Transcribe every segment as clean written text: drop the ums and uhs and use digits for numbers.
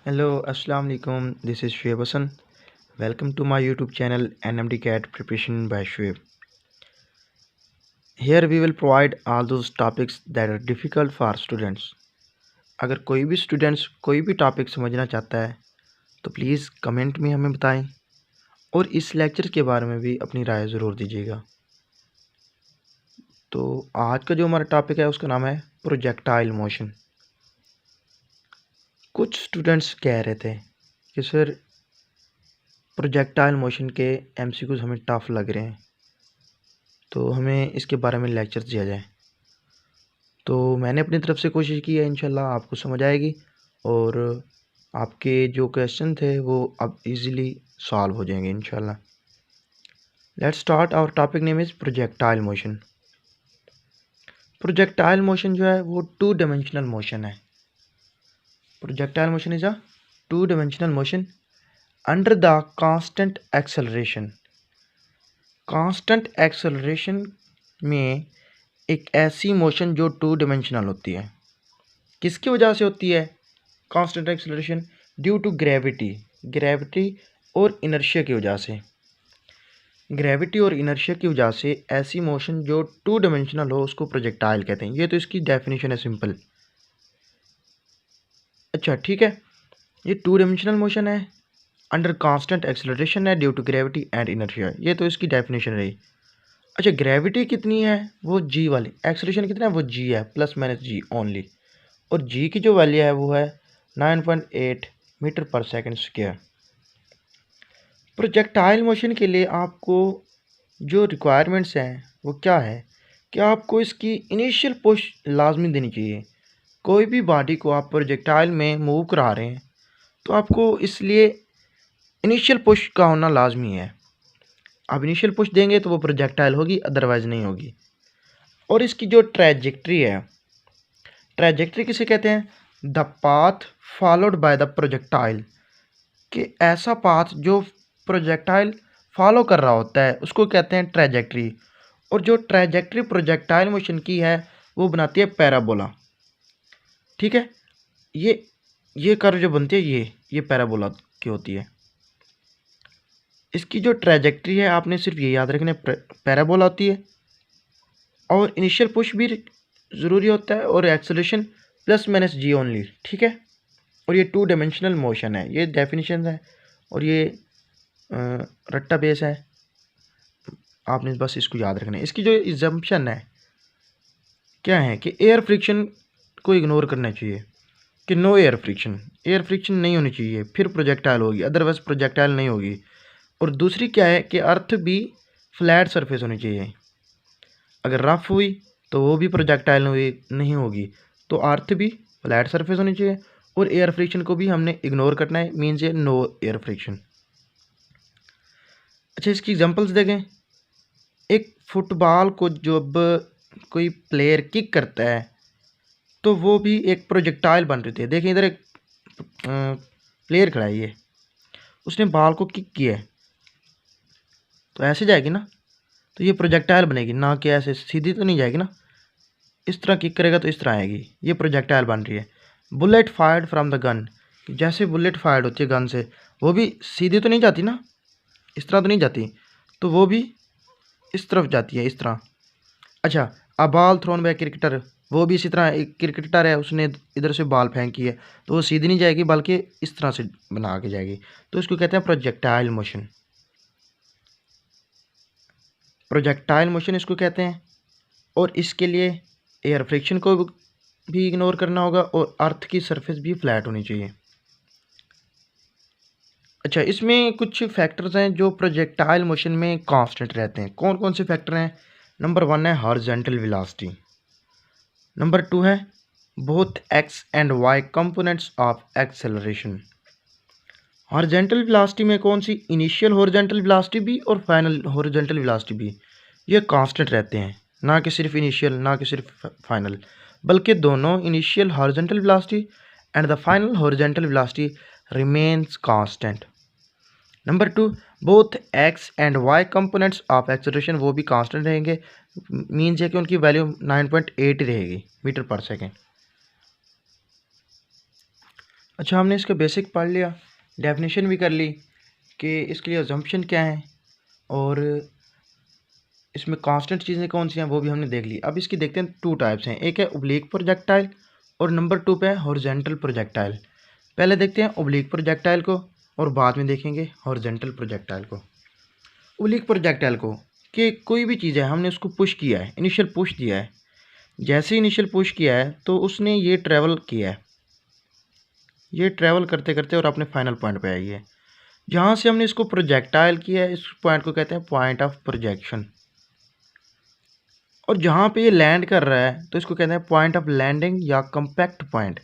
Hello, Assalamu alaikum. This is Shoaib Hassan. Welcome to my YouTube channel NMD CAT Preparation by Shoaib. Here we will provide all those topics that are difficult for students. अगर कोई भी students कोई भी topic समझना चाहता है तो please comment में हमें बताएं और इस लेक्चर के बारे में भी अपनी राय ज़रूर दीजिएगा। तो आज का जो हमारा टॉपिक है उसका नाम है प्रोजेक्टाइल मोशन। कुछ स्टूडेंट्स कह रहे थे कि सर प्रोजेक्टाइल मोशन के एमसीक्यूज़ हमें टफ लग रहे हैं, तो हमें इसके बारे में लेक्चर दिया जाए। तो मैंने अपनी तरफ से कोशिश की है, इंशाल्लाह आपको समझ आएगी और आपके जो क्वेश्चन थे वो अब इजीली सॉल्व हो जाएंगे इंशाल्लाह। Let's start. Our topic name is projectile motion. Projectile motion जो है वो टू डायमेंशनल मोशन है। Projectile motion is a two dimensional motion under the constant acceleration. Constant acceleration में एक ऐसी मोशन जो टू डायमेंशनल होती है। किसकी वजह से होती है constant acceleration? Due to gravity और इनर्शिया की वजह से। ग्रेविटी और इनर्शिया की वजह से ऐसी मोशन जो टू डायमेंशनल हो उसको प्रोजेक्टाइल कहते हैं। ये तो इसकी डेफिनेशन है सिंपल। अच्छा ठीक है, ये टू डायमेंशनल मोशन है, अंडर कांस्टेंट एक्सेलरेशन है due to gravity and inertia. ये तो इसकी डेफिनेशन रही। अच्छा, ग्रेविटी कितनी है? वो जी वाली। एक्सेलरेशन कितना है? वो जी है, प्लस माइनस जी ओनली। और जी की जो वैल्यू है वो है 9.8 मीटर पर सेकंड स्क्वायर। प्रोजेक्टाइल मोशन के लिए आपको जो रिक्वायरमेंट्स हैं वो क्या है कि आपको इसकी इनिशियल पुश लाजमी देनी चाहिए। कोई भी बॉडी को आप प्रोजेक्टाइल में मूव करा रहे हैं तो आपको इसलिए इनिशियल पुश का होना लाजमी है। आप इनिशियल पुश देंगे तो वो प्रोजेक्टाइल होगी, अदरवाइज नहीं होगी। और इसकी जो ट्रैजेक्टरी है, ट्रैजेक्टरी किसे कहते हैं? The path followed by the projectile. कि ऐसा पाथ जो प्रोजेक्टाइल फॉलो कर रहा होता है उसको कहते हैं ट्रैजेक्टरी। और जो ट्रैजेक्टरी प्रोजेक्टाइल मोशन की है वो बनाती है पैराबोला। ठीक है, ये कर्व जो बनती है ये पैराबोला की होती है। इसकी जो ट्रैजेक्टरी है आपने सिर्फ ये याद रखना, पैराबोला होती है और इनिशियल पुश भी ज़रूरी होता है और एक्सेलरेशन प्लस माइनस जी ओनली। ठीक है, और ये टू डायमेंशनल मोशन है। ये डेफिनेशन है और ये रट्टा बेस है, आपने बस इसको याद रखना है। इसकी जो एग्जम्पशन है क्या है कि एयर फ्रिक्शन को इग्नोर करना चाहिए, कि नो एयर फ्रिक्शन नहीं होनी चाहिए, फिर प्रोजेक्टाइल होगी, अदरवाइज प्रोजेक्टाइल नहीं होगी। और दूसरी क्या है कि अर्थ भी फ्लैट सरफेस होनी चाहिए। अगर रफ हुई तो वो भी प्रोजेक्टाइल नहीं होगी, तो अर्थ भी फ्लैट सरफेस होनी चाहिए। और एयर फ्रिक्शन को भी हमने इग्नोर करना है, मीन्स ये नो एयर फ्रिक्शन। अच्छा, इसकी एग्जांपल्स देखें। एक फुटबॉल को जब कोई प्लेयर किक करता है तो वो भी एक प्रोजेक्टाइल बन रही थी। देखिए इधर एक प्लेयर खड़ा है, ये उसने बॉल को किक किया है तो ऐसे जाएगी ना, तो ये प्रोजेक्टाइल बनेगी, ना कि ऐसे सीधी तो नहीं जाएगी ना। इस तरह किक करेगा तो इस तरह आएगी, ये प्रोजेक्टाइल बन रही है। Bullet fired from the gun, जैसे बुलेट फायर्ड होती है गन से, वो भी सीधी तो नहीं जाती ना, इस तरह तो नहीं जाती, तो वो भी इस तरफ जाती है, इस तरह। अच्छा, a ball thrown by cricketer, वो भी इसी तरह, एक क्रिकेटर है उसने इधर से बॉल फेंकी है तो वो सीधी नहीं जाएगी बल्कि इस तरह से बना के जाएगी, तो इसको कहते हैं प्रोजेक्टाइल मोशन। प्रोजेक्टाइल मोशन इसको कहते हैं। और इसके लिए एयर फ्रिक्शन को भी इग्नोर करना होगा और अर्थ की सरफेस भी फ्लैट होनी चाहिए। अच्छा, इसमें कुछ फैक्टर्स हैं जो प्रोजेक्टाइल मोशन में कांस्टेंट रहते हैं। कौन कौन से फैक्टर हैं? नंबर 1 है हॉरिजॉन्टल वेलोसिटी। नंबर 2 है both X and Y components of acceleration. Horizontal velocity में कौन सी? इनिशियल हॉरिजॉन्टल वेलोसिटी भी और फाइनल हॉरिजॉन्टल वेलोसिटी भी, ये कांस्टेंट रहते हैं। ना कि सिर्फ इनिशियल, ना कि सिर्फ फाइनल, बल्कि दोनों, initial horizontal velocity and the final horizontal velocity remains constant. Number 2, both X and Y components of acceleration, वो भी कांस्टेंट रहेंगे। मीन्स है कि उनकी वैल्यू 9.8 रहेगी मीटर पर सेकेंड। अच्छा, हमने इसका बेसिक पढ़ लिया, डेफिनेशन भी कर ली कि इसके लिए अजम्पशन क्या है और इसमें कांस्टेंट चीज़ें कौन सी हैं वो भी हमने देख ली। अब इसकी देखते हैं टू टाइप्स हैं, एक है ओब्लिक प्रोजेक्टाइल और नंबर टू पे है हॉरिजॉन्टल प्रोजेक्टाइल। पहले देखते हैं ओब्लिक प्रोजेक्टाइल को और बाद में देखेंगे हॉरिजॉन्टल प्रोजेक्टाइल को। ओब्लिक प्रोजेक्टाइल को कि कोई भी चीज़ है हमने उसको पुश किया है, इनिशियल पुश दिया है, जैसे इनिशियल पुश किया है तो उसने ये ट्रैवल किया है, ये ट्रैवल करते करते और अपने फाइनल पॉइंट पे आई है। जहाँ से हमने इसको प्रोजेक्टाइल किया है इस पॉइंट को कहते हैं पॉइंट ऑफ प्रोजेक्शन, और जहाँ पे ये लैंड कर रहा है तो इसको कहते हैं पॉइंट ऑफ लैंडिंग या कम्पैक्ट पॉइंट।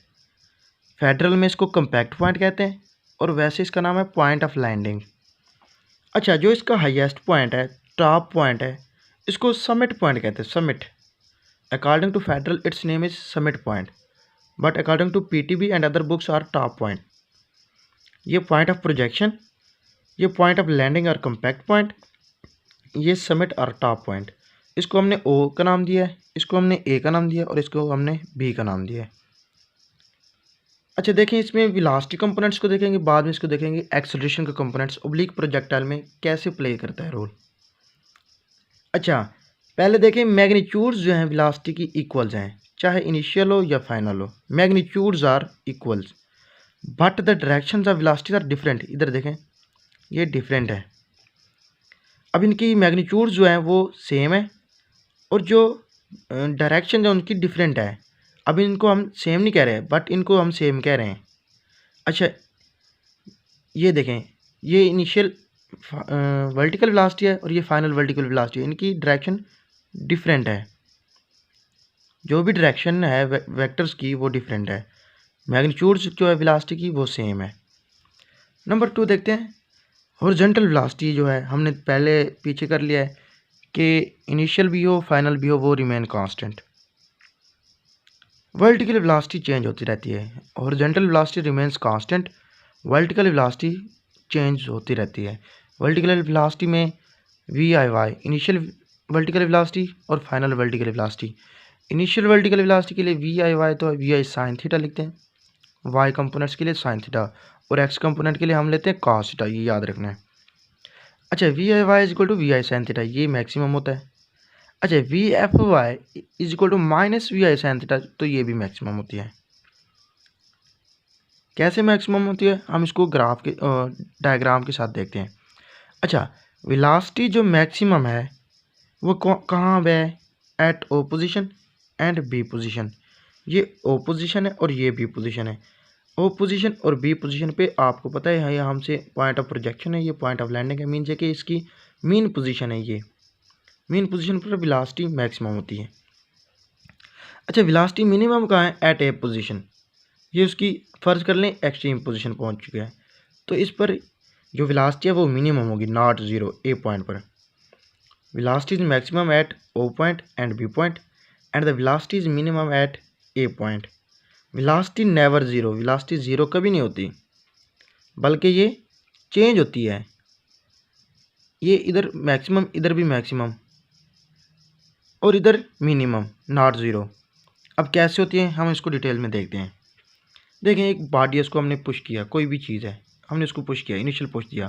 फेडरल में इसको कम्पैक्ट पॉइंट कहते हैं और वैसे इसका नाम है पॉइंट ऑफ लैंडिंग। अच्छा, जो इसका हाईएस्ट पॉइंट है, टॉप पॉइंट है, इसको समिट पॉइंट कहते हैं। Summit, according to federal its name is summit point, but according to PTB and other books are top point. ये पॉइंट ऑफ प्रोजेक्शन, ये पॉइंट ऑफ लैंडिंग और compact point, ये summit और top point. इसको हमने ओ का नाम दिया है, इसको हमने ए का नाम दिया और इसको हमने बी का नाम दिया है। अच्छा देखें, इसमें वेलोसिटी कंपोनेंट्स को देखेंगे, बाद में इसको देखेंगे एक्सेलरेशन के कंपोनेंट्स ओब्लिक प्रोजेक्टाइल में कैसे प्ले करता है रोल। अच्छा, पहले देखें मैग्नीट्यूड्स जो हैं वेलोसिटी की इक्वल्स हैं, चाहे इनिशियल हो या फाइनल हो, magnitudes are equals but the directions of velocities are different. इधर देखें, ये डिफरेंट है। अब इनकी मैग्नीट्यूड्स जो हैं वो सेम है और जो डायरेक्शन जो उनकी डिफरेंट है। अब इनको हम सेम नहीं कह रहे बट इनको हम सेम कह रहे हैं। अच्छा, ये देखें, ये इनिशियल वर्टिकल वेलोसिटी है और ये फाइनल वर्टिकल वेलोसिटी है, इनकी डायरेक्शन डिफरेंट है। जो भी डायरेक्शन है वेक्टर्स की वो डिफरेंट है, मैग्नीट्यूड्स जो है वेलोसिटी की वो सेम है। नंबर टू देखते हैं हॉरिजॉन्टल वेलोसिटी। जो है हमने पहले पीछे कर लिया है कि इनिशियल भी हो फाइनल भी हो वो remain constant. Vertical velocity change होती रहती है, horizontal velocity remains constant, vertical velocity change होती रहती है। वर्टिकल वेलोसिटी में V I Y initial vertical velocity और final vertical velocity. Initial vertical velocity के लिए वी आई वाई तो वी आई साइन थीटा लिखते हैं, वाई कंपोनेंट्स के लिए साइन थीटा और एक्स कंपोनेंट के लिए हम लेते हैं कॉस थीटा, ये याद रखना है। अच्छा, V I Y is equal to V I sine theta, ये मैक्सिमम होता है। अच्छा, V F Y is equal to minus V I sine theta, तो ये भी मैक्सिमम होती है। कैसे मैक्सिमम होती है हम इसको ग्राफ के डायग्राम के साथ देखते हैं। अच्छा, वेलोसिटी जो मैक्सिमम है वो कहाँ है, at O position and B position. ये ओ पोजिशन है और ये बी पोजिशन है। ओ पोजिशन और बी पोजिशन पे आपको पता है ये हमसे पॉइंट ऑफ प्रोजेक्शन है, ये पॉइंट ऑफ लैंडिंग है, मीन्स है कि इसकी मीन पोजिशन है, ये मीन पोजिशन पर वेलोसिटी मैक्सिमम होती है। अच्छा, वेलोसिटी मिनिमम कहाँ है, एट ए पोजिशन, ये उसकी फ़र्ज़ कर लें एक्सट्रीम पोजीशन पहुंच चुका है तो इस पर जो वेलोसिटी है वो मिनिमम होगी, नॉट ज़ीरो, ए पॉइंट पर। Velocity is maximum at O point and B point and the velocity is minimum at A point. Velocity never zero, velocity zero कभी नहीं होती बल्कि ये चेंज होती है। ये इधर मैक्सिमम, इधर भी मैक्सिमम और इधर मिनिमम, नॉट ज़ीरो। अब कैसे होती है हम इसको डिटेल में देखते हैं। देखें, एक बॉडी है, इसको हमने पुश किया, कोई भी चीज़ है हमने उसको पुश किया, इनिशियल पुश दिया,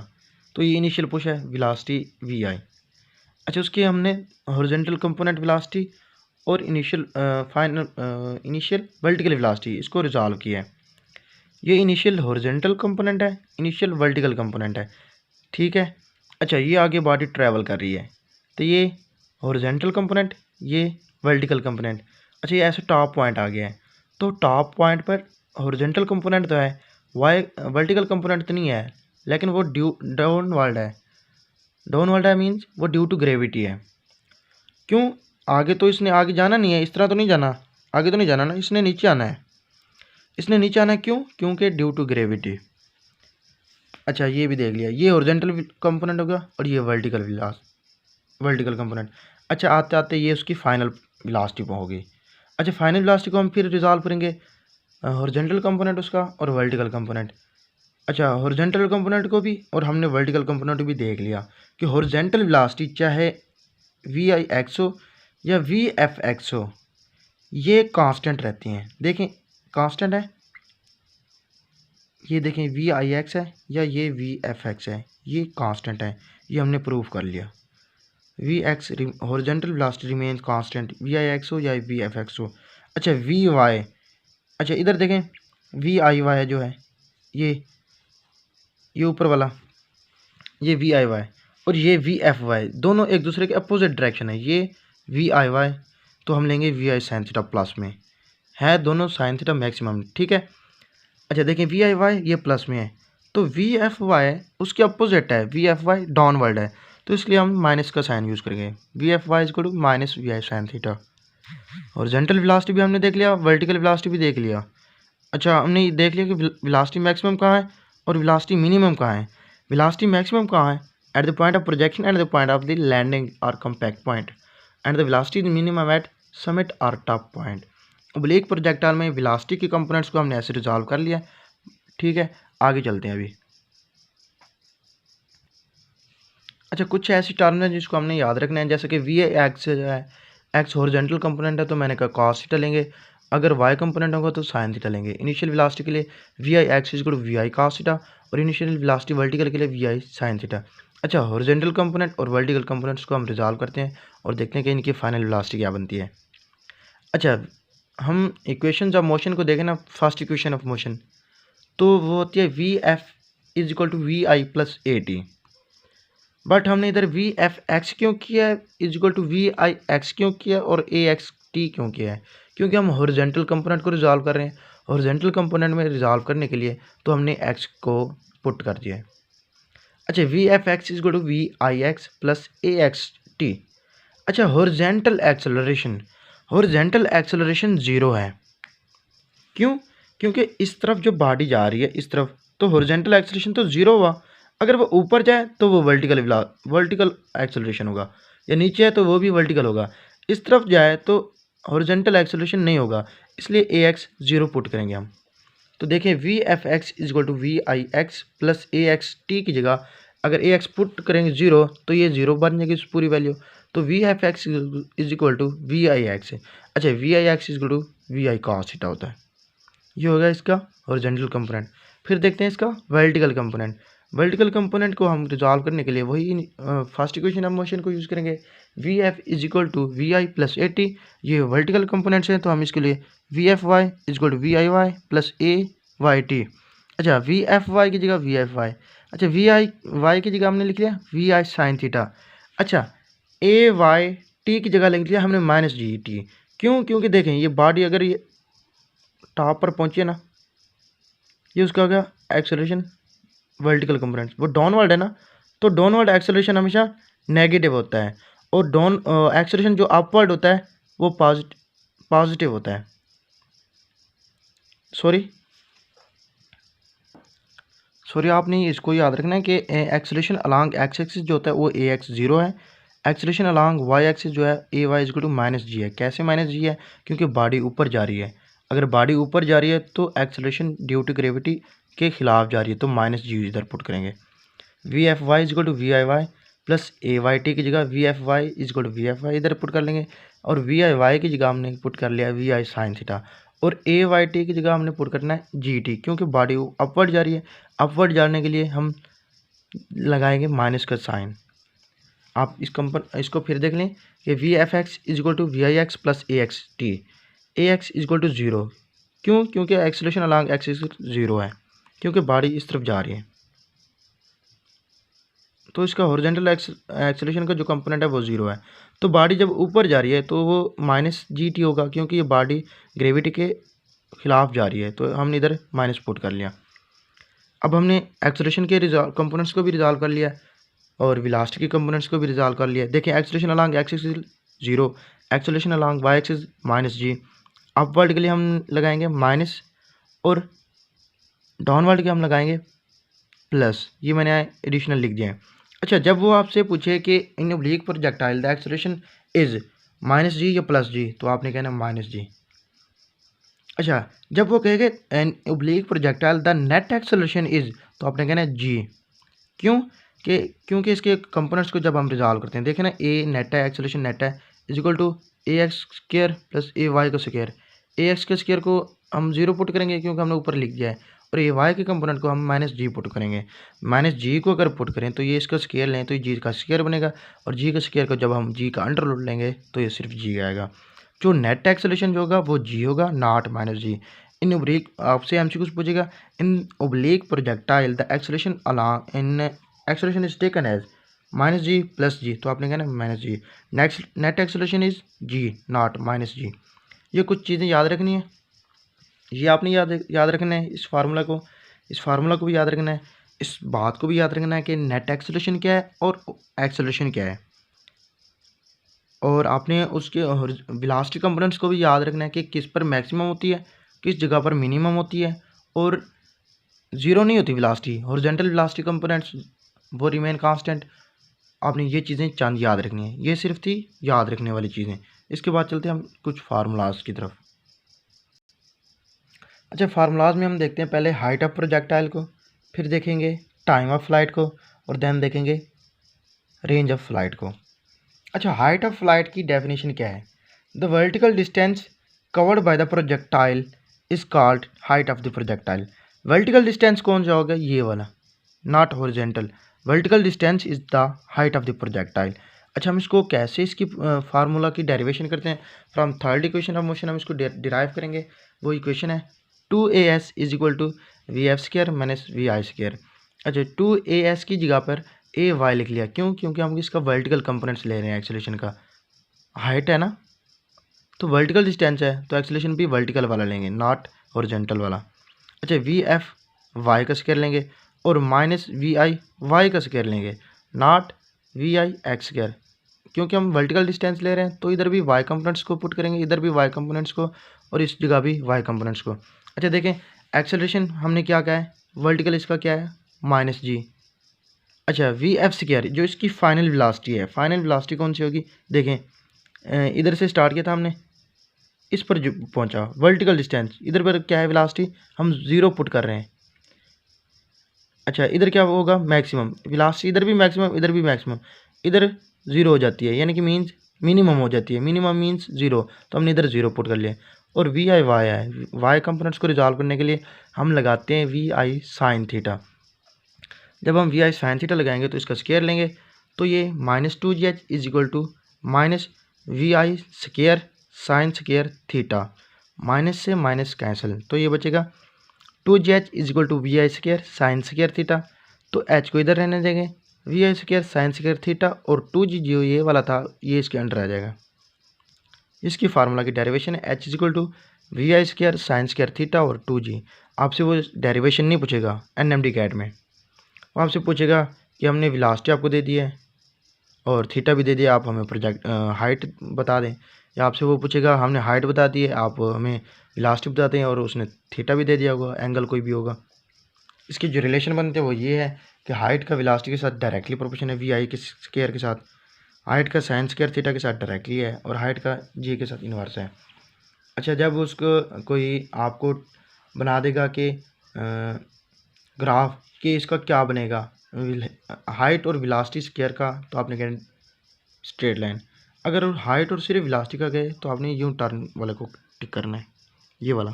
तो ये इनिशियल पुश है, वेलोसिटी वी आई। अच्छा, उसके हमने हॉरिजॉन्टल कंपोनेंट वेलोसिटी और इनिशियल इनिशियल वर्टिकल वेलोसिटी इसको रिजॉल्व किया है। ये इनिशियल हॉरिजॉन्टल कंपोनेंट है, इनिशियल वर्टिकल कंपोनेंट है, ठीक है। अच्छा, ये आगे बॉडी ट्रैवल कर रही है तो ये हॉरिजॉन्टल कंपोनेंट, ये वर्टिकल कंपोनेंट। अच्छा, ये ऐसे टॉप पॉइंट आ गया है तो टॉप पॉइंट पर हॉरिजॉन्टल कंपोनेंट तो है, वाई वर्टिकल कंपोनेंट तो नहीं है, लेकिन वो डाउनवर्ड है। डाउनवर्ड है मीन्स वो ड्यू टू ग्रेविटी है। क्यों, आगे तो इसने आगे जाना नहीं है, इस तरह तो नहीं जाना, आगे तो नहीं जाना ना, इसने नीचे आना है, इसने नीचे आना है। क्यों, क्योंकि ड्यू टू ग्रेविटी। अच्छा, ये भी देख लिया, ये हॉरिजॉन्टल कंपोनेंट होगा और ये वर्टिकल कंपोनेंट। अच्छा, आते आते ये उसकी फाइनल वेलोसिटी होगी। अच्छा, फाइनल वेलोसिटी को हम फिर रिजॉल्व करेंगे, हॉरिजॉन्टल कंपोनेंट उसका और वर्टिकल कंपोनेंट। अच्छा, हॉरिजॉन्टल कंपोनेंट को भी और हमने वर्टिकल कंपोनेंट भी देख लिया कि हॉरिजॉन्टल वेलोसिटी चाहे वी आई एक्स हो या वी एफ एक्स हो, ये कांस्टेंट रहती हैं। देखें, कांस्टेंट है, ये देखें वी आई एक्स है या ये वी एफ एक्स है, ये कांस्टेंट है, ये हमने प्रूव कर लिया। V X horizontal velocity remains constant, V I X हो या वी एफ एक्स हो। अच्छा वी वाई, अच्छा इधर देखें वी आई वाई जो है ये ऊपर वाला ये वी आई वाई और ये वी एफ वाई दोनों एक दूसरे के अपोजिट डायरेक्शन है। ये वी आई वाई तो हम लेंगे V I sine theta plus में, है दोनों साइन थीटा मैक्सिमम, ठीक है। अच्छा देखें वी आई वाई ये प्लस में है तो वी एफ वाई उसके अपोजिट है, वी एफ वाई डाउनवर्ड है तो इसलिए हम माइनस का साइन यूज़ करेंगे। V F Y equal to minus V I sine theta. Horizontal velocity भी हमने देख लिया, वर्टिकल वेलोसिटी भी देख लिया। अच्छा हमने देख लिया कि वेलोसिटी मैक्सिमम कहाँ है और वेलोसिटी मिनिमम कहाँ है। वेलोसिटी मैक्सिमम कहाँ है? At the point of projection at the point of the landing और compact point and the velocity minimum at summit और टॉप पॉइंट। ओब्लिक प्रोजेक्टाइल में वेलोसिटी के कंपोनेंट्स को हमने ऐसे रिजॉल्व कर लिया, ठीक है। आगे चलते हैं अभी। अच्छा कुछ ऐसी टर्म है जिसको हमने याद रखना है, जैसे कि वी एक्स जो है, एक्स हॉरिजॉन्टल कंपोनेंट है तो मैंने कहा कॉस थीटा लेंगे, अगर वाई कंपोनेंट होगा तो साइन थीटा लेंगे। इनिशियल वेलोसिटी के लिए V I X equal to V I cos theta और इनिशियल वेलोसिटी वर्टिकल के लिए वी आई साइन थीटा। अच्छा हॉरिजॉन्टल कंपोनेंट और वर्टिकल कंपोनेंट्स को हम रिजॉल्व करते हैं और देखते हैं कि इनकी फाइनल वेलोसिटी क्या बनती है। अच्छा हम इक्वेशन ऑफ मोशन को देखें ना, फर्स्ट इक्वेशन ऑफ मोशन तो वो होती है V F is equal to V I plus A T, but हमने इधर वी एफ एक्स क्यों किया है is equal to V I X क्यों किया और ए एक्स टी क्यों किया है? क्योंकि हम हॉरिजॉन्टल कंपोनेंट को रिजॉल्व कर रहे हैं। हॉरिजॉन्टल कंपोनेंट में रिजॉल्व करने के लिए तो हमने एक्स को पुट कर दिया है। अच्छा V F X is equal to V I X plus A X T. अच्छा हॉरिजॉन्टल एक्सेलरेशन ज़ीरो है, क्यों? क्योंकि इस तरफ जो बॉडी जा रही है इस तरफ तो हॉरिजॉन्टल एक्सेलरेशन तो ज़ीरो हुआ, अगर वो ऊपर जाए तो वो वर्टिकल एक्सेलरेशन होगा, या नीचे है तो वो भी वर्टिकल होगा। इस तरफ जाए तो हॉरिजॉन्टल एक्सेलरेशन नहीं होगा, इसलिए ए एक्स ज़ीरो पुट करेंगे हम। तो देखें V F X is equal to V I X plus A X T की जगह अगर ए एक्स पुट करेंगे ज़ीरो तो ये ज़ीरो बन जाएगी पूरी वैल्यू, तो V F X is equal to V I X है। अच्छा V I X is equal to V I cos theta होता है। ये हो गया इसका हॉरिजॉन्टल कंपोनेंट। फिर देखते हैं इसका वर्टिकल कंपोनेंट। वर्टिकल कंपोनेंट को हम रिजॉल्व करने के लिए वही फर्स्ट इक्वेशन ऑफ मोशन को यूज़ करेंगे, V F is equal to V I plus A T. ये वर्टिकल कंपोनेंट्स हैं तो हम इसके लिए V F Y is equal to V I Y plus A Y T. अच्छा वी एफ वाई की जगह वी एफ वाई, अच्छा वी आई वाई की जगह हमने लिख लिया वी आई साइन थीटा। अच्छा ए वाई टी की जगह लिख लिया हमने माइनस जी टी। क्यों? क्योंकि देखें ये बॉडी अगर ये टॉप पर पहुँचे ना, ये उसका हो गया एक्सेलरेशन वर्टिकल कंपोनेंट, वो डाउनवर्ड है ना, तो डाउनवर्ड एक्सेलरेशन हमेशा नेगेटिव होता है और डाउन एक्सेलरेशन जो अपवर्ड होता है वो पॉजिटिव होता है। सॉरी आपने इसको याद रखना है कि एक्सेलरेशन अलॉन्ग एक्स एक्सिस जो होता है वो ए एक्स ज़ीरो है, एक्सेलरेशन अलॉन्ग वाई एक्सिस जो है ए वाई इक्वल टू माइनस जी है। कैसे माइनस जी है? क्योंकि बॉडी ऊपर जा रही है, अगर बॉडी ऊपर जा रही है तो एक्सेलरेशन ड्यू टू ग्रेविटी के खिलाफ जा रही है तो माइनस जी इधर पुट करेंगे। V F Y is equal to V I Y plus A Y T की जगह V F Y is equal to V F Y इधर पुट कर लेंगे और वी आई वाई की जगह हमने पुट कर लिया वी आई साइन थीटा और ए वाई टी की जगह हमने पुट करना है जी टी, क्योंकि बॉडी अपवर्ड जा रही है। अपवर्ड जाने के लिए हम लगाएंगे माइनस का साइन। आप इसको फिर देख लें कि V F X is equal to V I X plus A X T, A X is equal to zero. क्यों? क्योंकि एक्सेलरेशन अलॉन्ग एक्सिस ज़ीरो है, क्योंकि बॉडी इस तरफ जा रही है तो इसका हॉरिजॉन्टल एक्सेलरेशन का जो कंपोनेंट है वो ज़ीरो है। तो बॉडी जब ऊपर जा रही है तो वो माइनस जी टी होगा, क्योंकि ये बॉडी ग्रेविटी के खिलाफ जा रही है तो हमने इधर माइनस पुट कर लिया। अब हमने एक्सेलरेशन के कंपोनेंट्स को भी रिजॉल्व कर लिया और वेलोसिटी के कंपोनेंट्स को भी रिजॉल्व कर लिया। देखिए acceleration along X axis zero, acceleration along Y axis minus G. Upward के लिए हम लगाएंगे माइनस और डाउनवर्ड के हम लगाएंगे प्लस, ये मैंने एडिशनल लिख दिया है। अच्छा जब वो आपसे पूछे कि in oblique projectile the acceleration is minus G या प्लस जी तो आपने कहना माइनस जी। अच्छा जब वो कहेंगे an oblique projectile the net acceleration is तो आपने कहना जी। क्यों? क्योंकि इसके कंपोनेंट्स को जब हम रिजॉल्व करते हैं देखें ना, ए नेट है एक्सेलरेशन नेट है is equal to A X square plus A Y का स्क्वायर। ए एक्स के स्क्वायर को हम ज़ीरो पुट करेंगे क्योंकि हमने ऊपर लिख दिया है और ये y के कंपोनेंट को हम माइनस जी पुट करेंगे। माइनस जी को अगर पुट करें तो ये इसका स्केयर लें तो ये जी का स्केयर बनेगा, और जी का स्केयर को जब हम जी का अंडर रूट लेंगे तो ये सिर्फ जी आएगा। जो नेट एक्सेलरेशन जो होगा वो जी होगा, not minus G. In oblique आपसे एमसीक्यू पूछेगा, in oblique projectile the acceleration along in acceleration is taken as minus G plus G, तो आपने कहना minus G. Next net acceleration is G not minus G. ये कुछ चीज़ें याद रखनी है, ये आपने याद रखना है। इस फार्मूला को भी याद रखना है, इस बात को भी याद रखना है कि नेट एक्सेलरेशन क्या है और एक्सेलरेशन क्या है। और आपने उसके वेलोसिटी कंपोनेंट्स को भी याद रखना है कि किस पर मैक्सिमम होती है, किस जगह पर मिनिमम होती है, और ज़ीरो नहीं होती वेलोसिटी। हॉरिजॉन्टल वेलोसिटी कंपोनेंट्स वो रिमेन कांस्टेंट। आपने ये चीज़ें चंद याद रखनी है, ये सिर्फ थी याद रखने वाली चीज़ें। इसके बाद चलते हैं हम कुछ फार्मूलाज की तरफ। अच्छा, फार्मूलाज में हम देखते हैं पहले हाइट ऑफ प्रोजेक्टाइल को, फिर देखेंगे टाइम ऑफ फ्लाइट को, और देन देखेंगे रेंज ऑफ फ्लाइट को। अच्छा, हाइट ऑफ फ्लाइट की डेफिनेशन क्या है? The vertical distance covered by the projectile is called height of the projectile. Vertical distance कौन सा होगा? ये वाला, not horizontal. Vertical distance is the height of the projectile. अच्छा, हम इसको कैसे इसकी फार्मूला की डेरिवेशन करते हैं? From third equation of motion हम इसको डिराइव करेंगे। वो इक्वेशन है 2as is equal to V F square minus V I square. अच्छा, 2as की जगह पर ए वाई लिख लिया, क्यों? क्योंकि हम इसका वर्टिकल कंपोनेंट्स ले रहे हैं एक्सेलरेशन का। हाइट है ना, तो वर्टिकल डिस्टेंस है तो एक्सेलरेशन भी वर्टिकल वाला लेंगे, नॉट हॉरिजॉन्टल वाला। अच्छा, वी एफ वाई का स्केयर लेंगे, और माइनस वी आई वाई का स्केयर लेंगे, not V I X square. क्योंकि हम वर्टिकल डिस्टेंस ले रहे हैं तो इधर भी वाई कंपोनेंट्स को पुट करेंगे, इधर भी वाई कंपोनेंट्स को, और इस जगह भी वाई कंपोनेंट्स को। अच्छा देखें, एक्सेलरेशन हमने क्या कहा है? वर्टिकल इसका क्या है? माइनस जी। अच्छा, वी एफ स्केयर जो इसकी फाइनल वेलोसिटी है, फाइनल वेलोसिटी कौन सी होगी? देखें, इधर से स्टार्ट किया था हमने, इस पर जो पहुंचा वर्टिकल डिस्टेंस, इधर पर क्या है वेलोसिटी? हम ज़ीरो पुट कर रहे हैं। अच्छा, इधर क्या होगा? मैक्सिमम वेलोसिटी, इधर भी मैक्सिमम, इधर भी मैक्सिमम, इधर ज़ीरो हो जाती है, यानी कि मीन्स मिनिमम हो जाती है। मिनिमम मीन्स ज़ीरो, तो हमने इधर ज़ीरो पुट कर लिया। और वी आई वाई है, वाई कंपोनेंट्स को रिजॉल्व करने के लिए हम लगाते हैं वी आई साइन थीटा। जब हम वी आई साइन थीटा लगाएंगे तो इसका स्केयर लेंगे, तो ये minus two G H is equal to minus V I square sine square theta. Minus से माइनस कैंसिल, तो ये बचेगा two G H is equal to V I square sine square theta. तो एच को इधर रहने देंगे, V I square sine square theta, और टू जी जो ये वाला था ये इसके अंडर आ जाएगा। इसकी फार्मूला की डेरिवेशन है H is equal to V I square sine square theta और टू जी। आपसे वो डेरिवेशन नहीं पूछेगा एनएमडी कैट में, वो आपसे पूछेगा कि हमने वेलोसिटी आपको दे दी है और थीटा भी दे दिया, आप हमें प्रोजेक्ट हाइट बता दें। या आपसे वो पूछेगा हमने हाइट बता दी है, आप हमें वेलोसिटी बता दें, और उसने थीटा भी दे दिया होगा, एंगल कोई भी होगा। इसके जो रिलेशन बनते हैं वो ये है कि हाइट का वेलोसिटी के साथ डायरेक्टली प्रोपोर्शन है वी आई के स्केयर के साथ, हाइट का साइन स्केयर थीटा के साथ डायरेक्टली है, और हाइट का जी के साथ इनवर्स है। अच्छा, जब उसको कोई आपको बना देगा कि ग्राफ कि इसका क्या बनेगा हाइट और वेलोसिटी स्केयर का, तो आपने कहना स्ट्रेट लाइन। अगर हाइट और सिर्फ वेलोसिटी का गए तो आपने यूं टर्न वाले को टिक करना है, ये वाला।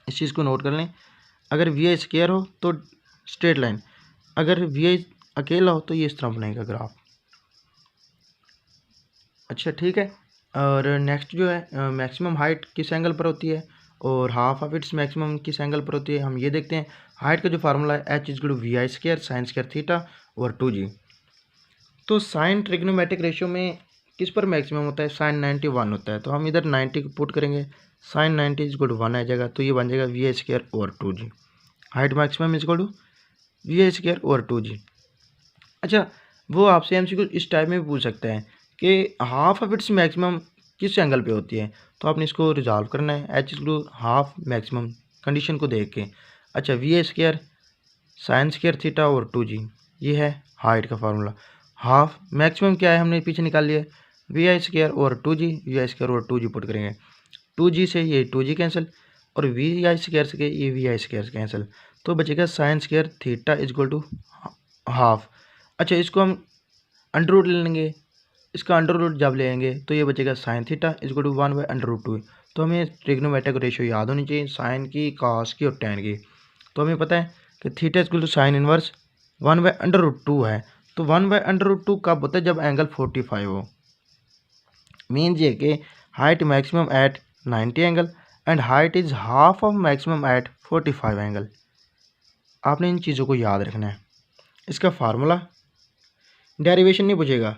इस चीज़ को नोट कर लें, अगर वी आई स्केयर हो तो स्ट्रेट लाइन, अगर वी आई अकेला हो तो ये इस तरह बनेगा ग्राफ। अच्छा ठीक है, और नेक्स्ट जो है मैक्सिमम हाइट किस एंगल पर होती है और हाफ ऑफ इट्स मैक्सिमम किस एंगल पर होती है, हम ये देखते हैं। हाइट का जो फार्मूला है H is equal to V I square sine square theta और टू जी। तो साइन ट्रिग्नोमेट्रिक रेशियो में किस पर मैक्सिमम होता है? साइन 91 होता है, तो हम इधर 90 को पुट करेंगे, साइन 90 इज इक्वल टू 1 आ जाएगा, तो ये बन जाएगा वी आई स्केयर और two G. Height maximum is equal to V I square और टू जी। अच्छा, वो आपसे एमसीक्यू इस टाइप में भी पूछ सकता है कि हाफ ऑफ इट्स मैक्सिमम किस एंगल पे होती है, तो आपने इसको रिजॉल्व करना है H equal to half maximum condition को देख के। अच्छा, V I square sine square theta और टू जी, ये है हाइट का फार्मूला। हाफ मैक्सिमम क्या है हमने पीछे निकाल लिया, वी आई स्केयर और two G, V I square और टू जी पुट करेंगे, टू जी से ये टू जी कैंसिल, और वी आई स्केयर से ये वी आई स्केयर कैंसिल, तो बचेगा sine square theta is equal to half. अच्छा, इसको हम अंडर रूट ले लेंगे, इसका अंडर रूट जब लेंगे तो ये बचेगा sine theta is equal to 1/√2। तो हमें ट्रिग्नोमेट्रिक रेशियो याद होनी चाहिए साइन की, कॉस की और टैन की। तो हमें पता है कि theta equal to sine inverse 1/√2 है। तो 1/√2 कब होता है? जब एंगल 45 हो। मीन्स ये कि height maximum at 90 angle and height is half of maximum at 45 angle. आपने इन चीज़ों को याद रखना है। इसका फार्मूला, डेरिवेशन नहीं पूछेगा।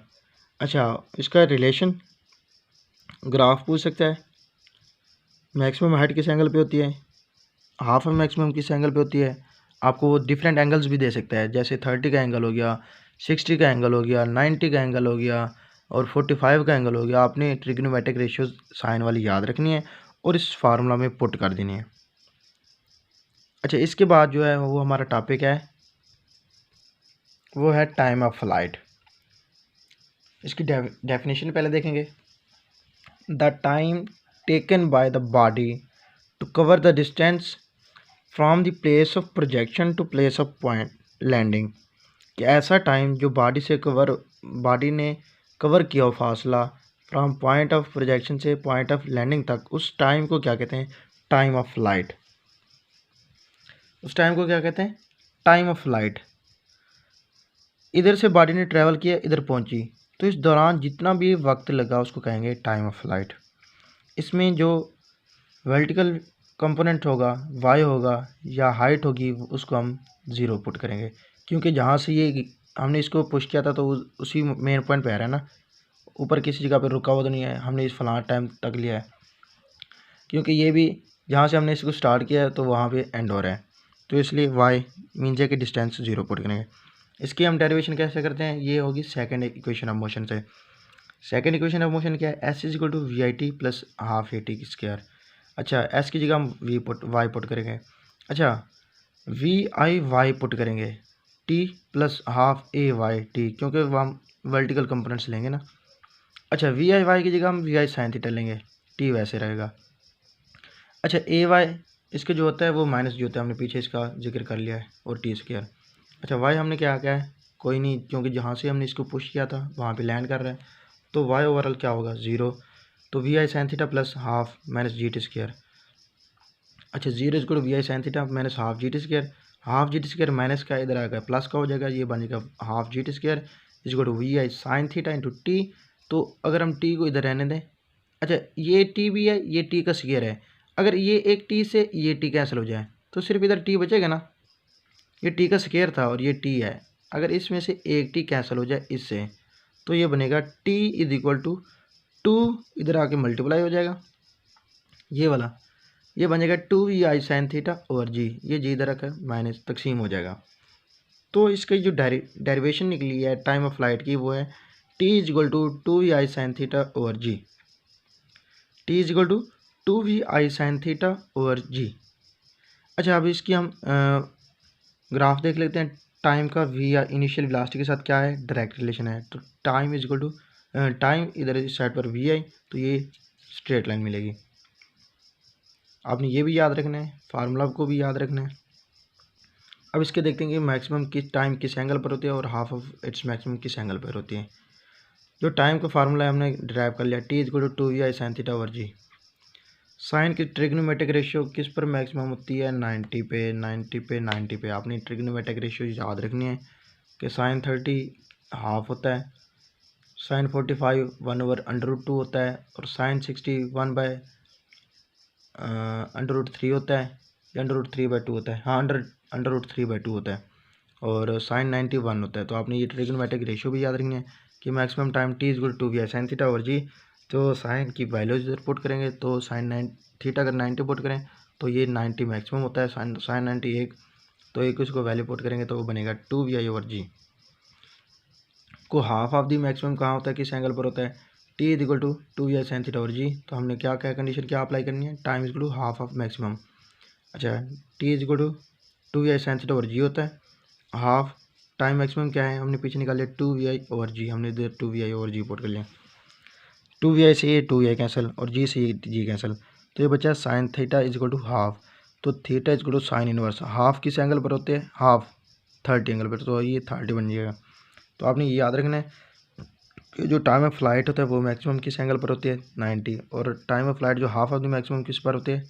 अच्छा, इसका रिलेशन, ग्राफ पूछ सकता है। मैक्सिमम हाइट किस एंगल पे होती है, हाफ ऑफ मैक्सिमम किस एंगल पे होती है। आपको वो डिफरेंट एंगल्स भी दे सकता है, जैसे 30 का एंगल हो गया, 60 का एंगल हो गया, 90 का एंगल हो गया और 45 का एंगल हो गया। आपने ट्रिग्नोमेट्रिक रेशियो साइन वाली याद रखनी है और इस फार्मूला में पुट कर देनी है। अच्छा, इसके बाद जो है वो हमारा टॉपिक है, वो है टाइम ऑफ फ्लाइट। इसकी डेफिनेशन पहले देखेंगे। The time taken by the body to cover the distance from the place of projection to place of point landing. कि ऐसा टाइम जो बॉडी ने कवर किया हो फासला फ्रॉम पॉइंट ऑफ प्रोजेक्शन से पॉइंट ऑफ लैंडिंग तक, उस टाइम को क्या कहते हैं? Time of flight. उस टाइम को क्या कहते हैं? Time of flight. इधर से बॉडी ने ट्रैवल किया, इधर पहुंची, तो इस दौरान जितना भी वक्त लगा उसको कहेंगे टाइम ऑफ फ्लाइट। इसमें जो वर्टिकल कंपोनेंट होगा, वाई होगा या हाइट होगी, उसको हम 0 पुट करेंगे, क्योंकि जहाँ से ये हमने इसको पुश किया था तो उसी मेन पॉइंट पे आ रहा है ना, ऊपर किसी जगह पे रुका हुआ तो नहीं है, हमने इस फलां टाइम तक लिया है, क्योंकि ये भी जहाँ से हमने इसको स्टार्ट किया है तो वहाँ पे एंड हो रहा है, तो इसलिए वाई मीन्स है कि डिस्टेंस 0 पुट करेंगे। इसकी हम डेरिवेशन कैसे करते हैं? ये होगी सेकंड इक्वेशन ऑफ मोशन से। सेकंड इक्वेशन ऑफ मोशन क्या है? S is equal to V I T plus half A T square. अच्छा, एस की जगह हम वाई पुट करेंगे। अच्छा, वी आई वाई पुट करेंगे, T plus half A Y T, क्योंकि हम वर्टिकल कंपोनेंट्स लेंगे ना। अच्छा, वी आई वाई की जगह हम वी आई साइन थीटा लेंगे, टी वैसे रहेगा। अच्छा, ए वाई इसके जो होता है वो माइनस जो होता है, हमने पीछे इसका जिक्र कर लिया है, और टी स्क्वायर। अच्छा, वाई हमने क्या किया है? कोई नहीं, क्योंकि जहाँ से हमने इसको पुश किया था वहाँ पे लैंड कर रहा है, तो वाई ओवरऑल क्या होगा? 0। तो V I sine theta plus half minus G T square. अच्छा, 0 is equal to V I sine theta minus half G T square. Half G T square minus का इधर आएगा प्लस का हो जाएगा, ये बन जाएगा half G T square is equal to V I sine theta into T. तो अगर हम टी को इधर रहने दें, अच्छा ये टी भी है, ये टी का स्क्वायर है, अगर ये एक टी से ये टी कैंसिल हो जाए तो सिर्फ इधर टी बचेगा ना। ये टी का स्क्वायर था और ये टी है, अगर इसमें से एक टी कैंसिल हो जाए इससे, तो ये बनेगा टी इज इक्वल टू 2, इधर आके मल्टीप्लाई हो जाएगा ये वाला, ये बन जाएगा 2 आई साइन थीटा ओवर जी, ये जी इधर आकर माइनस तकसीम हो जाएगा। तो इसकी जो डेरिवेशन निकली है टाइम ऑफ फ्लाइट की, वो है T is equal to 2 I sine theta over G. T is equal to 2 I sine theta over G. अच्छा, अब इसकी हम ग्राफ देख लेते हैं। टाइम का वी या इनिशियल वेलोसिटी के साथ क्या है? डायरेक्ट रिलेशन है। तो time is equal to time, इधर इस साइड पर वी आई, तो ये स्ट्रेट लाइन मिलेगी। आपने ये भी याद रखना है, फार्मूला को भी याद रखना है। अब इसके देखते हैं कि मैक्सिमम किस टाइम किस एंगल पर होती है और हाफ ऑफ इट्स मैक्सिमम किस एंगल पर होती है। जो टाइम का फार्मूला है हमने ड्राइव कर लिया, T is equal to 2 V I sine theta over G. Sine की ट्रिग्नोमेट्रिक रेशियो किस पर मैक्सिमम होती है? 90 पे 90 पे 90 पे। आपने ट्रिग्नोमेट्रिक रेशियो याद रखनी है कि साइन 30 हाफ होता है, साइन 45 1/√2 होता है, और साइन 60 1/√3 होता है, या √3/2 होता है, हाँ √3/2 होता है, और साइन 90 1 होता है। तो आपने ये ट्रिग्नोमेट्रिक रेशियो भी याद रखनी है कि maximum time T is equal to V I sine theta over G. तो साइन की वैल्यू इधर पुट करेंगे, तो साइन 9 थीटा अगर 90 पुट करें तो ये 90 मैक्सिमम होता है, साइन 90 1, तो एक उसको वैल्यू पुट करेंगे तो वो बनेगा 2 वी आई ओवर जी। को हाफ ऑफ दी मैक्सिमम कहाँ होता है, किस एंगल पर होता है? T is equal to 2 V I sine theta over G. तो हमने क्या कंडीशन क्या अप्लाई करनी है? Time is equal to half of maximum. अच्छा, T is equal to 2 V I sine theta over G होता है, हाफ टाइम मैक्सिमम क्या है हमने पीछे निकाल लिया 2 वी आई ओवर जी, हमने इधर 2 V I over G put कर लिया। 2 वी आई से ये 2 वी आई कैंसिल और जी से ये जी कैंसिल, तो ये बचा sine theta is equal to half. तो theta is equal to sine inverse, half किस एंगल पर होते हैं? हाफ 30 एंगल पर, तो ये 30 बन जाएगा। तो आपने ये याद रखना है कि जो टाइम ऑफ फ्लाइट होता है वो मैक्सिमम किस एंगल पर होती है? 90, और टाइम ऑफ फ्लाइट जो हाफ ऑफ द मैक्सिमम किस पर होती है?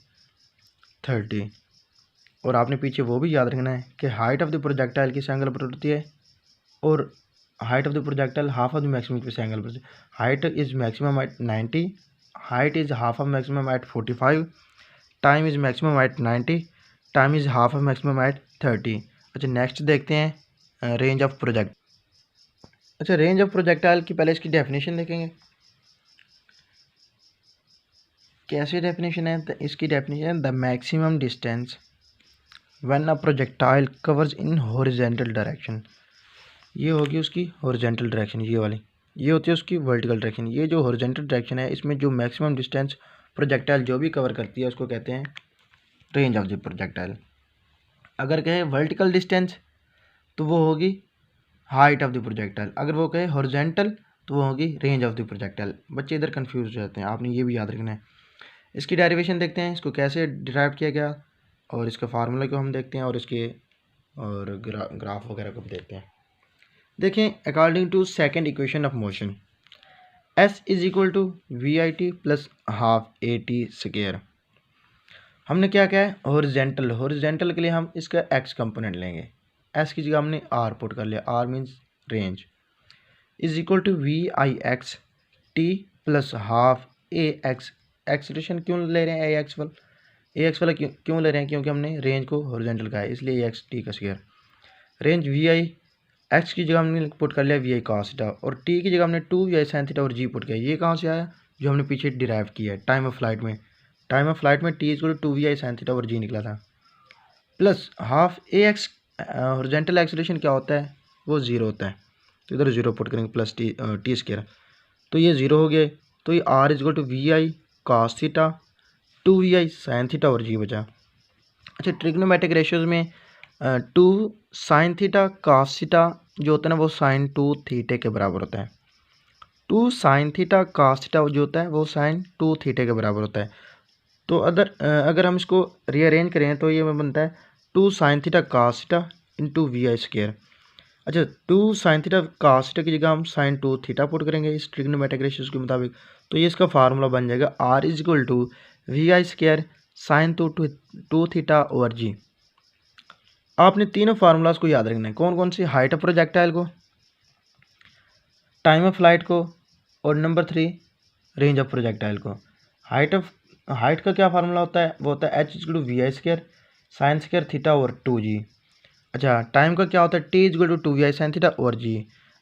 30। और आपने पीछे वो भी याद रखना है कि हाइट ऑफ द प्रोजेक्टाइल किस एंगल पर होती है और height of the projectile half of the maximum किस एंगल पर। Height is maximum at 90, height is half of maximum at 45, time is maximum at 90, time is half of maximum at 30। अच्छा next देखते हैं range of project. अच्छा range of projectile की पहले इसकी definition देखेंगे। कैसे डेफिनेशन है? इसकी डेफिनेशन है the maximum distance when a projectile covers in horizontal direction. ये होगी उसकी हॉरिजॉन्टल डायरेक्शन, ये वाली। ये होती है उसकी वर्टिकल डायरेक्शन। ये जो हॉरिजॉन्टल डायरेक्शन है इसमें जो मैक्सिमम डिस्टेंस प्रोजेक्टाइल जो भी कवर करती है उसको कहते हैं रेंज ऑफ द प्रोजेक्टाइल। अगर कहे वर्टिकल डिस्टेंस तो वो होगी हाइट ऑफ द प्रोजेक्टाइल, अगर वो कहे हॉरिजॉन्टल तो वो होगी रेंज ऑफ द प्रोजेक्टाइल। बच्चे इधर कंफ्यूज हो जाते हैं, आपने ये भी याद रखना है। इसकी डेरिवेशन देखते हैं, इसको कैसे डिराइव किया गया और इसका फार्मूला को हम देखते हैं और इसके और ग्राफ वगैरह को भी देखते हैं। देखें according to second equation of motion S is equal to VIT plus half AT square. हमने क्या क्या है हॉरिजॉन्टल, हॉरिजॉन्टल के लिए हम इसका x कंपोनेंट लेंगे। S की जगह हमने R पुट कर लिया, R means range, is equal to VIX T plus half AX। Acceleration क्यों ले रहे हैं AX वाला, AX वाला क्यों ले रहे हैं? क्योंकि हमने रेंज को हॉरिजॉन्टल का है इसलिए AX T का स्क्वायर। रेंज VIX की जगह हमने पुट कर लिया VI cos थीटा और T की जगह हमने 2VI sin थीटा और G पुट किया। ये कहाँ से आया? जो हमने पीछे डिराइव किया है टाइम ऑफ फ्लाइट में। टाइम ऑफ फ्लाइट में T equal to 2VI sin theta और G निकला था plus half AX। Horizontal acceleration क्या होता है? वो ज़ीरो होता है, तो इधर ज़ीरो पुट करेंगे प्लस टी स्क्वायर, तो ये ज़ीरो हो गया। तो ये R equal to VI cos theta 2VI sin theta और G बचा। अच्छा ट्रिग्नोमेट्रिक रेशियोज में 2 sin थीटा cos थीटा जो होता है ना वो sin 2 थीटे के बराबर होता है। 2 sin थीटा cos थीटा जो होता है वो sin 2 थीटे के बराबर होता है। तो अगर हम इसको रीअरेंज करें तो ये बनता है 2 sin theta cos theta into VI square. अच्छा 2 sin थीटा cos थीटा की जगह हम sin 2 थीटा पुट करेंगे इस ट्रिग्नोमेट्रिक रेशियोज के मुताबिक, तो ये इसका फार्मूला बन जाएगा R is equal to VI square sin 2 theta over G। आपने तीनों फार्मूलाज को याद रखना है। कौन कौन सी? हाइट ऑफ प्रोजेक्टाइल को, टाइम ऑफ फ्लाइट को और नंबर 3 रेंज ऑफ प्रोजेक्टाइल को। हाइट का क्या फार्मूला होता है? वो होता है H equal to VI square sine square theta over 2G। अच्छा टाइम का क्या होता है? T equal to 2VI sin theta over G।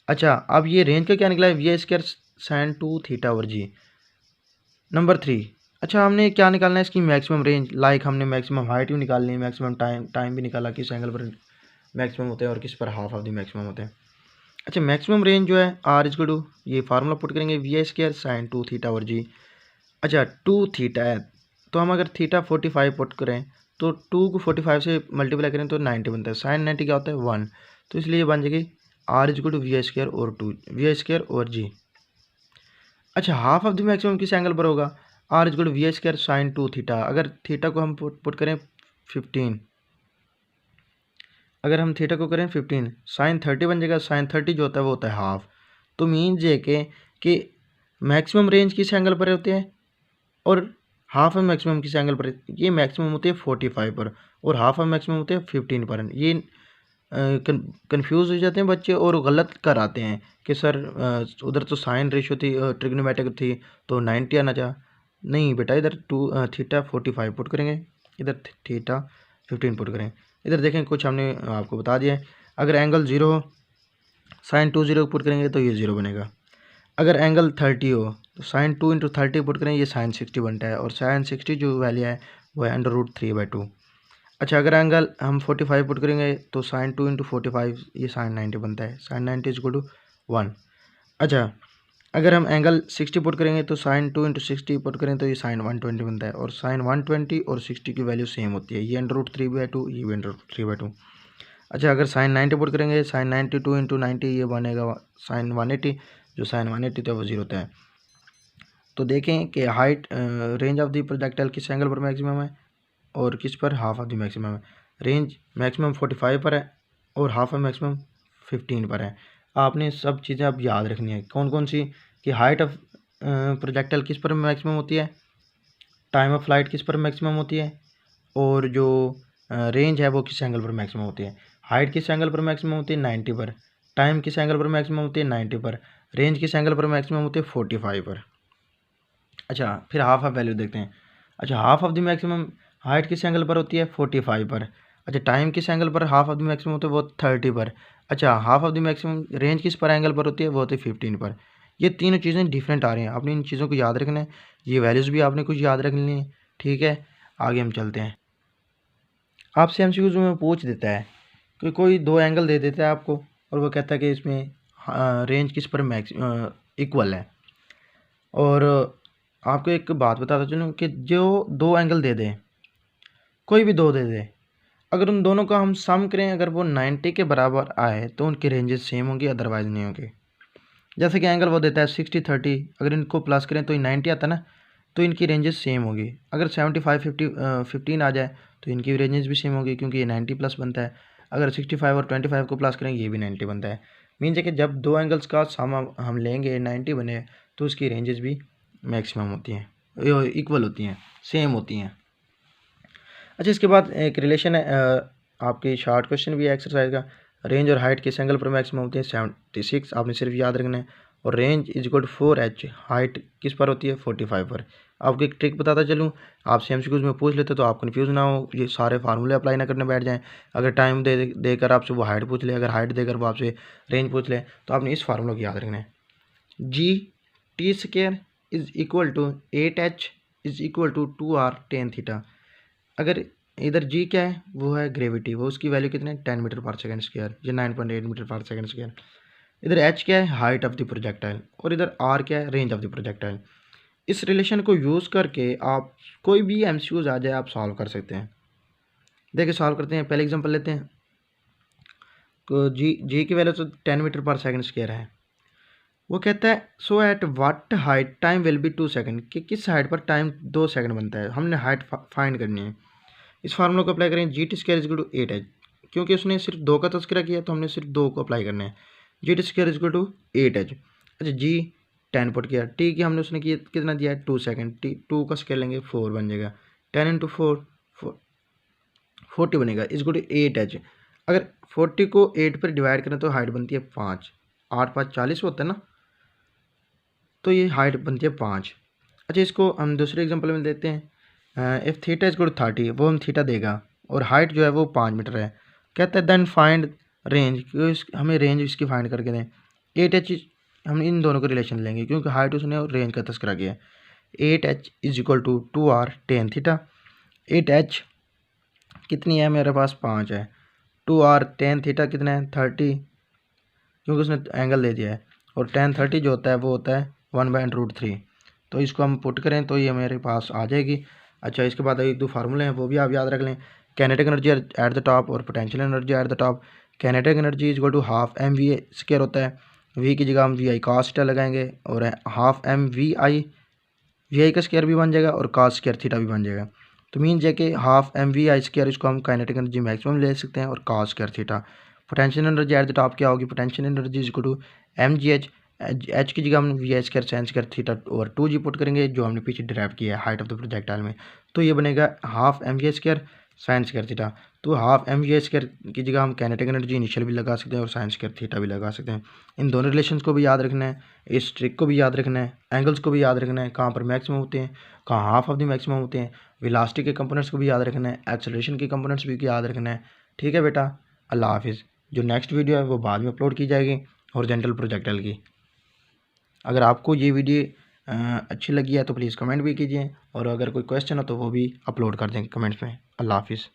अच्छा अब ये रेंज का क्या निकला है? VI square sin 2 theta over G। Number 3 अच्छा हमने क्या निकालना है? इसकी मैक्सिमम रेंज। लाइक हमने मैक्सिमम हाइट भी निकालनी है, मैक्सिमम टाइम भी निकाला किस एंगल पर मैक्सिमम होते हैं और किस पर हाफ ऑफ द मैक्सिमम होते हैं। अच्छा मैक्सिमम रेंज जो है R इक्वल टू ये फार्मूला पुट करेंगे VI square sin 2 theta over G। अच्छा 2 थीटा है तो हम अगर थीटा 45 पुट करें तो 2 को 45 से मल्टीप्लाई करें तो 90 बनता है। साइन 90 क्या होता है? 1, तो इसलिए ये बन जाएगी R equal to VI square और 2 VI स्क्वायर ओवर G। अच्छा हाफ ऑफ द मैक्सिमम किस एंगल पर होगा? R equal to VI square sin 2 theta. अगर थीटा को हम पुट करें 15, अगर हम थीटा को करें 15 sin 30 बन जाएगा। sin 30 जो होता है वो होता है हाफ। तो मीन्स ये कि मैक्सिमम रेंज किस एंगल पर होते हैं और हाफ ऑफ मैक्सिमम किस एंगल पर? ये मैक्सिमम होते हैं 45 पर और हाफ ऑफ मैक्सिमम होते हैं 15 पर। ये कंफ्यूज हो जाते हैं बच्चे और गलत कर आते हैं कि सर उधर तो साइन रेशियो थी ट्रिग्नोमेट्रिक थी तो 90 आना चाह। नहीं बेटा, इधर थीटा 45 पुट करेंगे, इधर थीटा 15 पुट करेंगे। इधर देखें कुछ हमने आपको बता दिया है। अगर एंगल 0 हो साइन 2 0 पुट करेंगे तो ये 0 बनेगा। अगर एंगल 30 हो तो साइन 2 इंटू 30 पुट करें ये साइन 60 बनता है और साइन 60 जो वैल्यू है वो है √3/2। अच्छा अगर एंगल हम 45 पुट करेंगे तो साइन 2 इंटू 45 ये साइन 90 बनता है। Sine 90 is equal to 1। अच्छा अगर हम एंगल 60 पुट करेंगे तो साइन 2 इंटू 60 पुट करें तो ये साइन 120 बनता है और साइन 120 और 60 की वैल्यू सेम होती है। ये √3/2 ये भी √3/2। अच्छा अगर साइन 90 पुट करेंगे साइन 92 इंटू 90 ये बनेगा साइन 180, जो साइन 180 था वो 0 होता है। तो देखें कि height range of the projectile किस एंगल पर मैक्सिमम है और किस पर हाफ ऑफ द मैक्सिमम है। रेंज मैक्सिमम 45 पर है और हाफ ऑफ मैक्सिमम 15 पर है। आपने सब चीज़ें अब याद रखनी है। कौन कौन सी? कि हाइट ऑफ प्रोजेक्टाइल किस पर मैक्सिमम होती है, टाइम ऑफ फ्लाइट किस पर मैक्सिमम होती है और जो रेंज है वो किस एंगल पर मैक्सिमम होती है। हाइट किस एंगल पर मैक्सिमम होती है 90 पर। टाइम किस एंगल पर मैक्सिमम होती है 90 पर। रेंज किस एंगल पर मैक्सिमम होती है 45 पर। अच्छा फिर हाफ ऑफ वैल्यू देखते हैं। अच्छा half of the maximum height किस एंगल पर होती है 45 पर। अच्छा टाइम किस एंगल पर हाफ ऑफ द मैक्सिमम होता है वो 30 पर। अच्छा half of the maximum range किस पर एंगल पर होती है वो होती है 15 पर। ये तीनों चीज़ें डिफरेंट आ रही हैं, आपने इन चीज़ों को याद रखना है, ये वैल्यूज़ भी आपने कुछ याद रखनी है। ठीक है आगे हम चलते हैं। आपसे एमसीक्यूज में पूछ देता है कि कोई दो एंगल दे देता है आपको और वो कहता है कि इसमें रेंज किस पर मैक्स इक्वल है। और आपको एक बात बताता चलूँ कि जो दो एंगल दे दे, कोई भी दो दे दे, अगर उन दोनों का हम सम करें, अगर वो 90 के बराबर आए तो उनकी रेंजेस सेम होंगी, अदरवाइज नहीं होंगी। जैसे कि एंगल वो देता है 60-30, अगर इनको प्लस करें तो 90 आता है ना, तो इनकी रेंजेस सेम होगी। अगर 75-15 आ जाए तो इनकी रेंजेस भी सेम होगी क्योंकि ये 90 प्लस बनता है। अगर 65 और 25 को प्लस करें ये भी 90 बनता है। मीन्स है कि जब दो एंगल्स का सम हम लेंगे 90 बने तो उसकी रेंजेस भी मैक्सिमम होती हैं, इक्वल होती हैं, सेम होती हैं। अच्छा इसके बाद एक रिलेशन है, आपकी शॉर्ट क्वेश्चन भी है एक्सरसाइज का। रेंज और हाइट किस एंगल पर मैक्सिमम होती है 76, आपने सिर्फ याद रखना है। और range is equal to 4h, हाइट किस पर होती है 45 पर। आपको एक ट्रिक बताता चलूँ, आपसे एमसीक्यूज में पूछ लेते तो आप कंफ्यूज ना हो, ये सारे फार्मूले अप्लाई ना करने बैठ जाएं। अगर टाइम देकर आपसे वो हाइट पूछ ले, अगर हाइट देकर वो आपसे रेंज पूछ ले, तो आपने इस फार्मूले को याद रखना है। GT² is equal to 8h is equal to 2r tan theta. अगर इधर जी क्या है वो है ग्रेविटी, वो उसकी वैल्यू कितने 10 मीटर पर सेकंड स्क्वायर, ये 9.8 मीटर पर सेकंड स्क्वायर। इधर एच क्या है हाइट ऑफ द प्रोजेक्टाइल, और इधर आर क्या है रेंज ऑफ द प्रोजेक्टाइल। इस रिलेशन को यूज़ करके आप कोई भी एमसीक्यूज आ जाए आप सॉल्व कर सकते हैं। देखिए सॉल्व करते हैं, पहले एग्जांपल लेते हैं। तो जी की वैल्यू तो 10 मीटर पर सेकंड स्क्वायर है। वो कहता है so at what height time will be 2 second, कि किस हाइट पर टाइम 2 सेकंड बनता है। हमने हाइट फाइंड करनी है। इस फार्मूला को अप्लाई करें, GT² is equal to 8h, क्योंकि उसने सिर्फ 2 का तस्करा किया तो हमने सिर्फ 2 को अप्लाई करना है। GT² is equal to 8h। अच्छा जी 10 पुट किया, टी की हमने उसने किया कितना दिया है 2 सेकंड, टी 2 का स्केल लेंगे 4 बन जाएगा, 10 इंटू 4 40 बनेगा इज इक्वल टू 8h। अगर 40 को 8 पर डिवाइड करें तो हाइट बनती है 5, 8 5 40 होता है ना, तो ये हाइट बनती है 5। अच्छा इसको हम दूसरे एग्जाम्पल में देते हैं। If theta is equal to 30, वो हम थीटा देगा और हाइट जो है वो 5 मीटर है। कहता है देन फाइंड रेंज, हमें रेंज इसकी फाइंड करके दें। 8h हम इन दोनों को रिलेशन लेंगे क्योंकि हाइट उसने और रेंज का तस्करा किया। 8h is equal to 2r tan theta. 8h कितनी है मेरे पास 5 है, 2r tan थीटा कितना है 30, क्योंकि उसने एंगल दे दिया है, और tan 30 जो होता है वो होता है 1/√3। तो इसको हम पुट करें तो ये मेरे पास आ जाएगी। अच्छा इसके बाद एक दो फार्मूले हैं वो भी आप याद रख लें। Kinetic energy at the top और potential energy at the top. Kinetic energy is equal to half mv² होता है, v की जगह हम vi cos थीटा लगाएंगे, और हाफ mvi vi का स्क्वायर भी बन जाएगा और cos स्क्वायर थीटा भी बन जाएगा। तो मीन्स है कि हाफ mvi² इसको हम काइनेटिक एनर्जी मैक्सिमम ले सकते हैं, और cos square theta. Potential energy at the top क्या होगी, potential energy is equal to mgh, H की जगह हम vi² sin square theta over 2g put करेंगे जो हमने पीछे डिराइव किया है हाइट ऑफ द प्रोजेक्टाइल में, तो ये बनेगा half mvi² sin square theta. तो हाफ mvi² की जगह हम काइनेटिक एनर्जी इनिशियल भी लगा सकते हैं और sin स्क्वायर थीटा भी लगा सकते हैं। इन दोनों रिलेशंस को भी याद रखना है, इस ट्रिक को भी याद रखना है, एंगल्स को भी याद रखना है, कहाँ पर मैक्सिमम होते हैं, कहाँ हाफ ऑफ द मैक्सिमम होते हैं, वेलोसिटी के कंपोनेंट्स को भी याद रखना है, एक्सेलरेशन के कंपोनेंट्स भी याद रखना है। ठीक है बेटा, अल्लाह हाफिज़। जो नेक्स्ट वीडियो है वो बाद में अपलोड की जाएगी हॉरिजॉन्टल प्रोजेक्टाइल की। अगर आपको ये वीडियो अच्छी लगी है तो प्लीज़ कमेंट भी कीजिए, और अगर कोई क्वेश्चन हो तो वो भी अपलोड कर दें कमेंट्स में। अल्लाह हाफिज़।